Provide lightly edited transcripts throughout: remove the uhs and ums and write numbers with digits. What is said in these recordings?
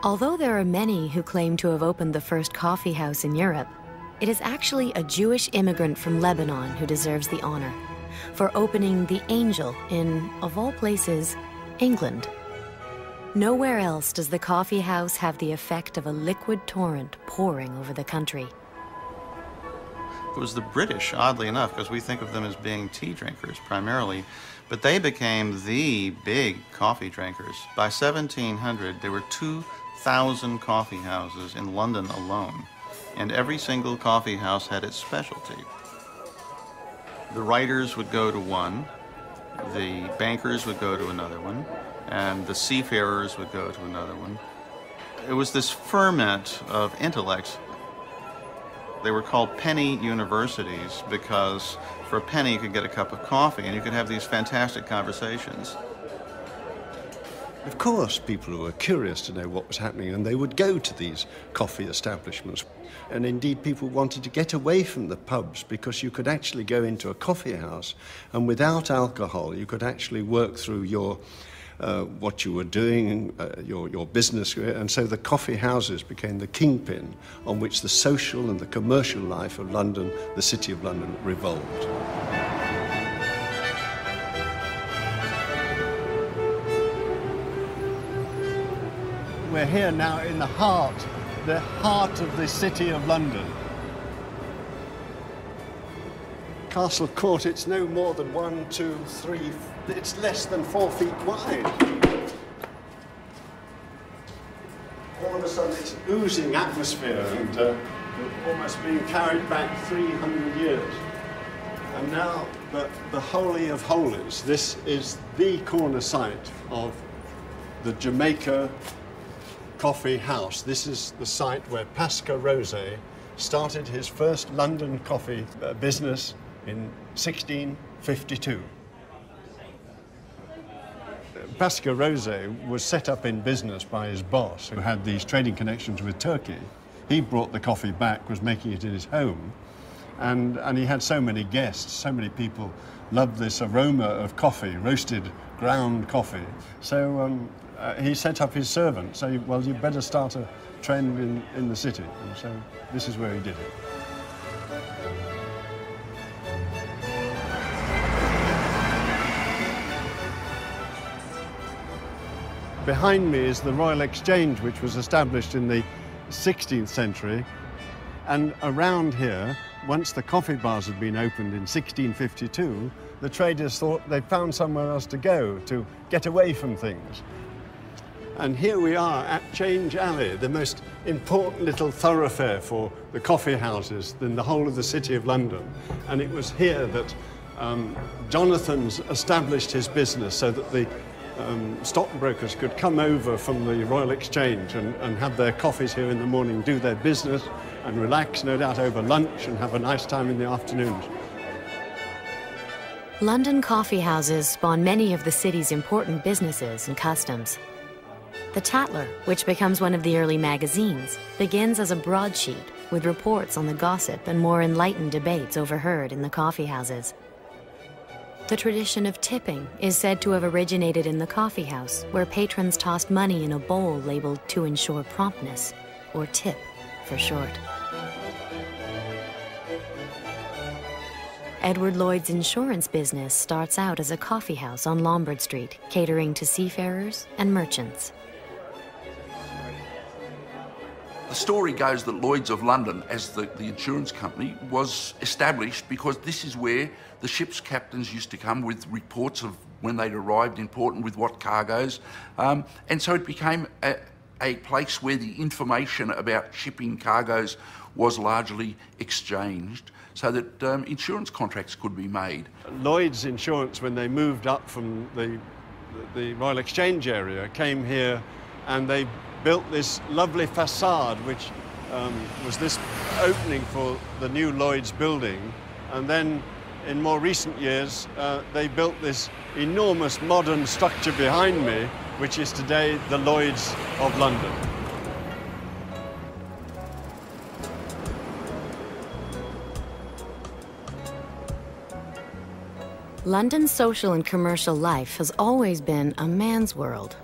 Although there are many who claim to have opened the first coffee house in Europe, it is actually a Jewish immigrant from Lebanon who deserves the honor for opening the Angel in, of all places, England. Nowhere else does the coffee house have the effect of a liquid torrent pouring over the country. It was the British, oddly enough, because we think of them as being tea drinkers primarily, but they became the big coffee drinkers. By 1700, there were 2,000 coffee houses in London alone, and every single coffee house had its specialty. The writers would go to one, the bankers would go to another one, and the seafarers would go to another one. It was this ferment of intellect. They were called penny universities because for a penny you could get a cup of coffee and you could have these fantastic conversations. Of course, people were curious to know what was happening, and they would go to these coffee establishments. And indeed, people wanted to get away from the pubs because you could actually go into a coffee house, and without alcohol, you could actually work through your what you were doing, your business, and so the coffee houses became the kingpin on which the social and the commercial life of London, the City of London, revolved. We're here now in the heart of the City of London. Castle Court, it's no more than 1, 2, 3, it's less than 4 feet wide. All of a sudden it's oozing atmosphere and almost being carried back 300 years. And now the Holy of Holies, this is the corner site of the Jamaica Coffee House. This is the site where Pascal Rosé started his first London coffee business in 1652. Pascal Rosé was set up in business by his boss, who had these trading connections with Turkey. He brought the coffee back, was making it in his home, and he had so many guests, so many people loved this aroma of coffee, roasted ground coffee. So he set up his servant, saying, well, you better start a trend in the city. And so this is where he did it. Behind me is the Royal Exchange, which was established in the 16th century. And around here, once the coffee bars had been opened in 1652, the traders thought they'd found somewhere else to go, to get away from things. And here we are at Change Alley, the most important little thoroughfare for the coffee houses in the whole of the City of London. And it was here that Jonathan's established his business so that the stockbrokers could come over from the Royal Exchange and have their coffees here in the morning, do their business and relax, no doubt, over lunch and have a nice time in the afternoons. London coffee houses spawn many of the city's important businesses and customs. The Tatler, which becomes one of the early magazines, begins as a broadsheet with reports on the gossip and more enlightened debates overheard in the coffee houses. The tradition of tipping is said to have originated in the coffee house, where patrons tossed money in a bowl labeled "to ensure promptness," or tip for short. Edward Lloyd's insurance business starts out as a coffee house on Lombard Street, catering to seafarers and merchants. The story goes that Lloyd's of London, as the insurance company, was established because this is where the ship's captains used to come with reports of when they'd arrived in port and with what cargoes. And so it became a place where the information about shipping cargoes was largely exchanged so that insurance contracts could be made. Lloyd's Insurance, when they moved up from the Royal Exchange area, came here and they built this lovely facade, which was this opening for the new Lloyd's building. And then in more recent years, they built this enormous modern structure behind me, which is today the Lloyd's of London. London's social and commercial life has always been a man's world.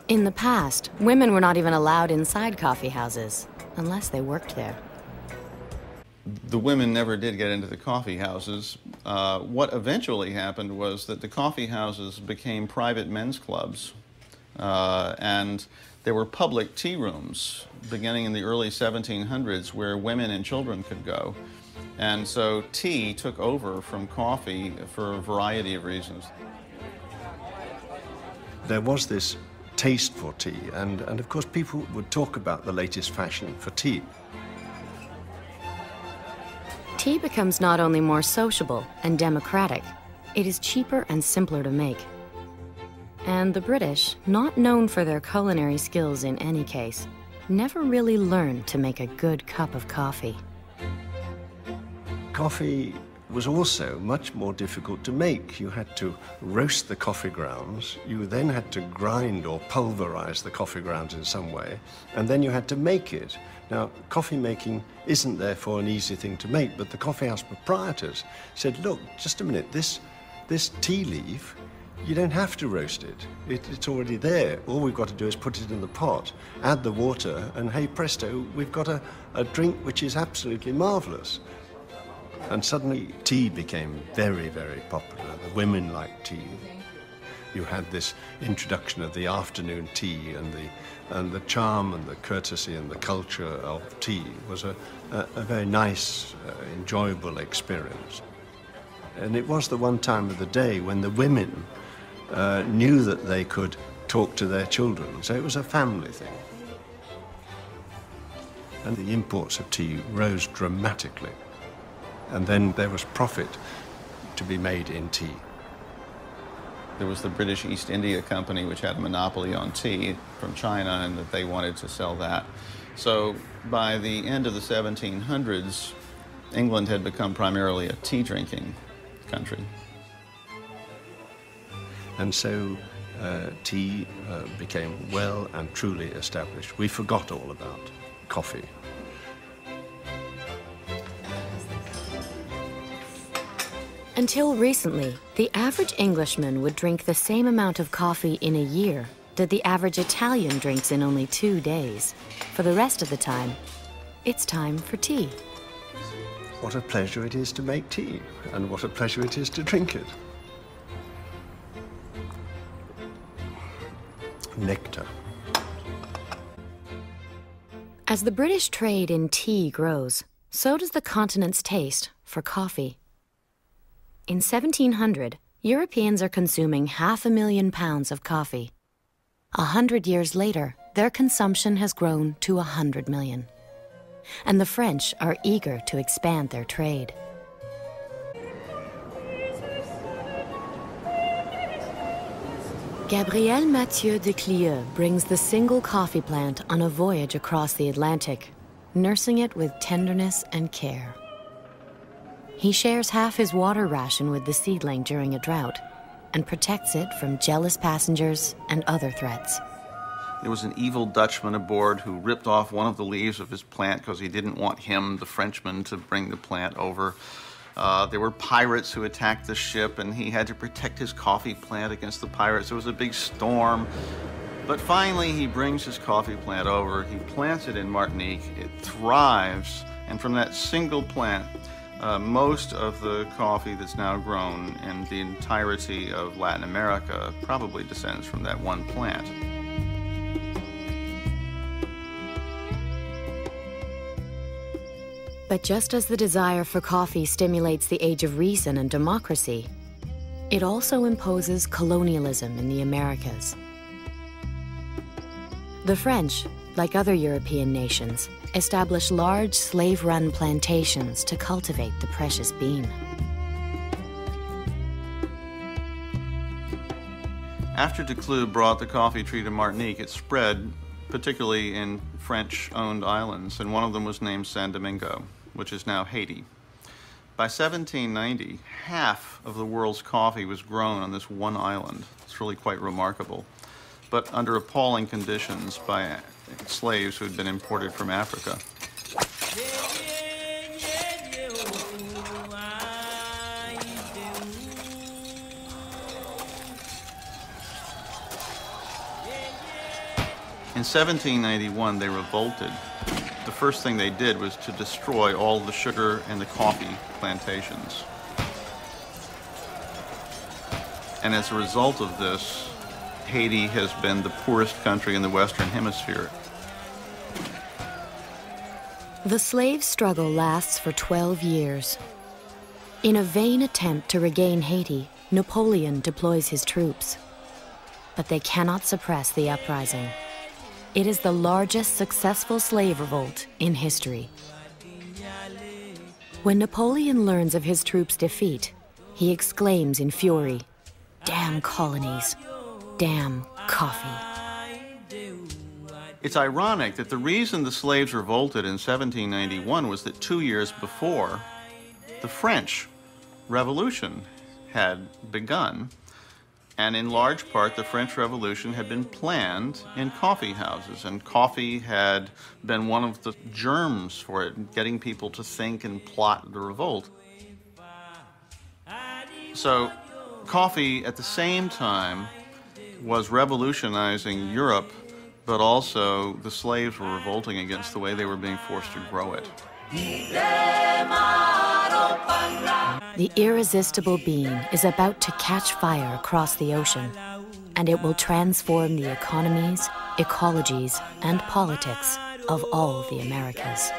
In the past, women were not even allowed inside coffee houses, unless they worked there. The women never did get into the coffee houses. What eventually happened was that the coffee houses became private men's clubs, and there were public tea rooms beginning in the early 1700s where women and children could go. And so tea took over from coffee for a variety of reasons. There was this taste for tea, and of course people would talk about the latest fashion for tea. Tea becomes not only more sociable and democratic, it is cheaper and simpler to make. And the British, not known for their culinary skills in any case, never really learned to make a good cup of coffee. Coffee was also much more difficult to make. You had to roast the coffee grounds, you then had to grind or pulverize the coffee grounds in some way, and then you had to make it. Now, coffee making isn't therefore an easy thing to make, but the coffeehouse proprietors said, look, just a minute, this tea leaf, you don't have to roast it. It's already there. All we've got to do is put it in the pot, add the water, and hey presto, we've got a drink which is absolutely marvelous. And suddenly tea became very, very popular. The women liked tea. You had this introduction of the afternoon tea, and the charm and the courtesy and the culture of tea was a very nice, enjoyable experience. And it was the one time of the day when the women knew that they could talk to their children, so it was a family thing. And the imports of tea rose dramatically. And then there was profit to be made in tea. There was the British East India Company, which had a monopoly on tea from China, and that they wanted to sell that. So by the end of the 1700s, England had become primarily a tea-drinking country. And so tea became well and truly established. We forgot all about coffee. Until recently, the average Englishman would drink the same amount of coffee in a year that the average Italian drinks in only 2 days. For the rest of the time, it's time for tea. What a pleasure it is to make tea, and what a pleasure it is to drink it. Nectar. As the British trade in tea grows, so does the continent's taste for coffee. In 1700, Europeans are consuming 500,000 pounds of coffee. 100 years later, their consumption has grown to 100 million. And the French are eager to expand their trade. Gabriel Mathieu de Clieux brings the single coffee plant on a voyage across the Atlantic, nursing it with tenderness and care. He shares half his water ration with the seedling during a drought and protects it from jealous passengers and other threats. There was an evil Dutchman aboard who ripped off one of the leaves of his plant because he didn't want him, the Frenchman, to bring the plant over. There were pirates who attacked the ship, and he had to protect his coffee plant against the pirates. There was a big storm. But finally, he brings his coffee plant over. He plants it in Martinique. It thrives, and from that single plant, most of the coffee that's now grown in the entirety of Latin America probably descends from that one plant. But just as the desire for coffee stimulates the age of reason and democracy, it also imposes colonialism in the Americas. The French, like other European nations, established large slave-run plantations to cultivate the precious bean. After de Clieux brought the coffee tree to Martinique, it spread, particularly in French-owned islands, and one of them was named San Domingo, which is now Haiti. By 1790, half of the world's coffee was grown on this one island. It's really quite remarkable, but under appalling conditions by slaves who had been imported from Africa. In 1791, they revolted. The first thing they did was to destroy all the sugar and the coffee plantations. And as a result of this, Haiti has been the poorest country in the Western Hemisphere. The slave struggle lasts for 12 years. In a vain attempt to regain Haiti, Napoleon deploys his troops. But they cannot suppress the uprising. It is the largest successful slave revolt in history. When Napoleon learns of his troops' defeat, he exclaims in fury, "Damn colonies, damn coffee." It's ironic that the reason the slaves revolted in 1791 was that 2 years before, the French Revolution had begun. And in large part, the French Revolution had been planned in coffee houses, and coffee had been one of the germs for it, getting people to think and plot the revolt. So coffee, at the same time, was revolutionizing Europe, but also the slaves were revolting against the way they were being forced to grow it. The irresistible bean is about to catch fire across the ocean, and it will transform the economies, ecologies, and politics of all the Americas.